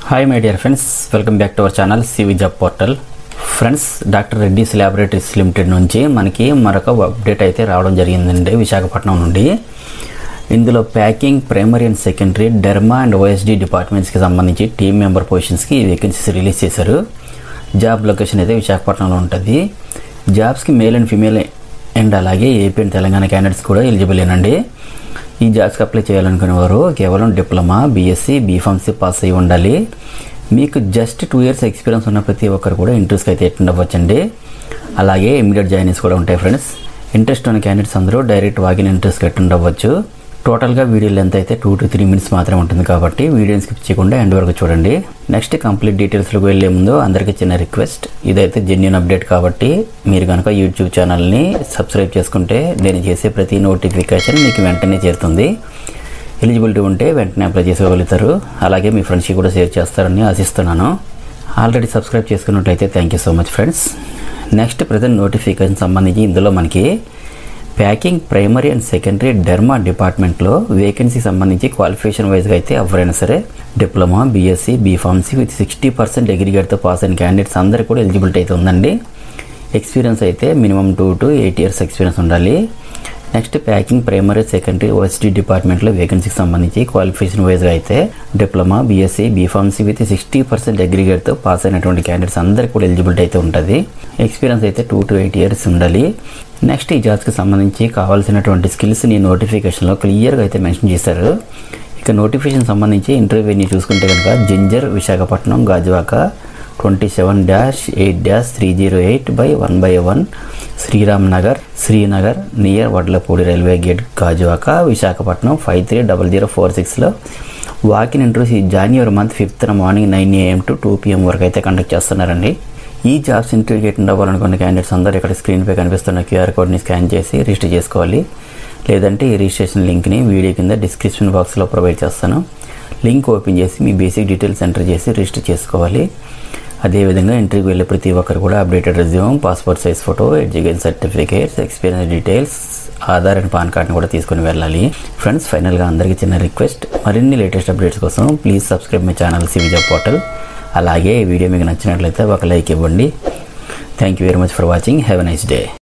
Hi my dear friends, welcome back to our channel CV Job Portal. Friends, Dr. Reddy's Laboratories Limited నుంచి మనకి మరొక update అయితే రావడం జరిగిందండి విశాఖపట్నం నుండి. ఇందులో packing, primary and secondary, derma and OSD డిపార్ట్మెంట్స్కి సంబంధించి టీమ్ మెంబర్ పొజిషన్స్కి వేకెన్సీస్ రిలీజ్ చేశారు. జాబ్ లొకేషన్ అయితే విశాఖపట్నంలో ఉంటుంది. జాబ్స్కి మేల్ అండ్ ఫీమేల్ అండ్ అలాగే ఏపీ అండ్ తెలంగాణ క్యాండిడేట్స్ కూడా ఎలిజిబుల్ ఏనండి. ఈ జాబ్స్కి అప్లై చేయాలనుకునేవారు కేవలం డిప్లొమా, బీఎస్సీ, బీఫార్మసీ పాస్ అయి ఉండాలి. మీకు జస్ట్ 2 years ఎక్స్పీరియన్స్ ఉన్న ప్రతి ఒక్కరు కూడా ఇంట్రెస్ట్కి అయితే అటెండ్ అవ్వచ్చండి. అలాగే ఇమీడియట్ జాయినింగ్స్ కూడా ఉంటాయి ఫ్రెండ్స్. ఇంట్రెస్ట్ ఉన్న క్యాండిడేట్స్ అందరూ డైరెక్ట్ వాకిన్ ఇంట్రెస్ట్కి అటెండ్ అవ్వచ్చు. టోటల్గా వీడియో లెంత్ అయితే 2 to 3 minutes మాత్రమే ఉంటుంది కాబట్టి వీడియోని స్కిప్ చేయకుండా ఎండ్ వరకు చూడండి. నెక్స్ట్ కంప్లీట్ డీటెయిల్స్లోకి వెళ్ళే ముందు అందరికీ చిన్న రిక్వెస్ట్, ఇదైతే జెన్యూన్ అప్డేట్ కాబట్టి మీరు కనుక యూట్యూబ్ ఛానల్ని సబ్స్క్రైబ్ చేసుకుంటే నేను చేసే ప్రతి నోటిఫికేషన్ మీకు వెంటనే చేరుతుంది. ఎలిజిబిలిటీ ఉంటే వెంటనే అప్లై చేసుకోగలుగుతారు. అలాగే మీ ఫ్రెండ్స్కి కూడా షేర్ చేస్తారని ఆశిస్తున్నాను. ఆల్రెడీ సబ్స్క్రైబ్ చేసుకున్నట్లయితే thank you so much friends. Next present notification సంబంధించి ఇందులో మనకి packing, primary and secondary, derma డిపార్ట్మెంట్లో వేకెన్సీ సంబంధించి క్వాలిఫికేషన్ వైజ్గా అయితే ఎవరైనా సరే డిప్లొమా, బీఎస్సీ, బీఫార్మసీ విత్ 60% అగ్రిగేట్తో పాస్ అయిన క్యాండిడేట్స్ అందరికీ కూడా ఎలిజిబిలిటీ అయితే ఉందండి. ఎక్స్పీరియన్స్ అయితే మినిమం 2 to 8 years ఎక్స్పీరియన్స్ ఉండాలి. Next packing, primary, secondary, OSD డిపార్ట్మెంట్లో వేకెన్సీకి సంబంధించి క్వాలిఫికేషన్ వైజ్గా అయితే డిప్లొమా, బీఎస్సీ, బీఫార్మసీ విత్ 60% అగ్రిగేట్తో పాస్ అయినటువంటి క్యాండిడేట్స్ అందరికీ కూడా ఎలిజిబిలిటీ అయితే ఉంటుంది. ఎక్స్పీరియన్స్ అయితే 2 to 8 years ఉండాలి. నెక్స్ట్ ఈ జాబ్స్కి సంబంధించి కావాల్సినటువంటి స్కిల్స్ని నోటిఫికేషన్లో క్లియర్గా అయితే మెన్షన్ చేశారు. ఇక నోటిఫికేషన్ సంబంధించి ఇంటర్వ్యూని చూసుకుంటే కనుక Ginger, Visakhapatnam, Gajuwaka 27-8-308/1/1 Shriram Nagar, Srinagar near Vadlapudi railway gate, Gajuwaka, Visakhapatnam 530046లో వాకిన్ ఇంటర్వ్యూస్ ఈ January 5th morning 9 AM to 2 PM వరకు అయితే కండక్ట్ చేస్తున్నారండి. ఈ జాబ్స్ ఇంటర్వ్యూకి అటెండ్ అవ్వాలనుకున్న క్యాండిడేట్స్ అందరూ ఇక్కడ స్క్రీన్పై కనిపిస్తున్న QR కోడ్ని స్కాన్ చేసి రిజిస్టర్ చేసుకోవాలి. లేదంటే ఈ రిజిస్ట్రేషన్ లింక్ని వీడియో కింద డిస్క్రిప్షన్ బాక్స్లో ప్రొవైడ్ చేస్తాను. లింక్ ఓపెన్ చేసి మీ బేసిక్ డీటెయిల్స్ ఎంటర్ చేసి రిజిస్టర్ చేసుకోవాలి. అదేవిధంగా ఇంటర్వ్యూకి వెళ్ళే ప్రతి ఒక్కరు కూడా updated resume, passport size photo, education certificates, experience details, Aadhaar and pan కార్డ్ని కూడా తీసుకుని వెళ్ళాలి. ఫ్రెండ్స్, ఫైనల్గా అందరికీ చిన్న రిక్వెస్ట్, మరిన్ని లేటెస్ట్ అప్డేట్స్ కోసం please subscribe my channel CV Job Portal. అలాగే ఈ వీడియో మీకు నచ్చినట్లయితే ఒక లైక్ ఇవ్వండి. Thank you very much for watching. Have a nice day.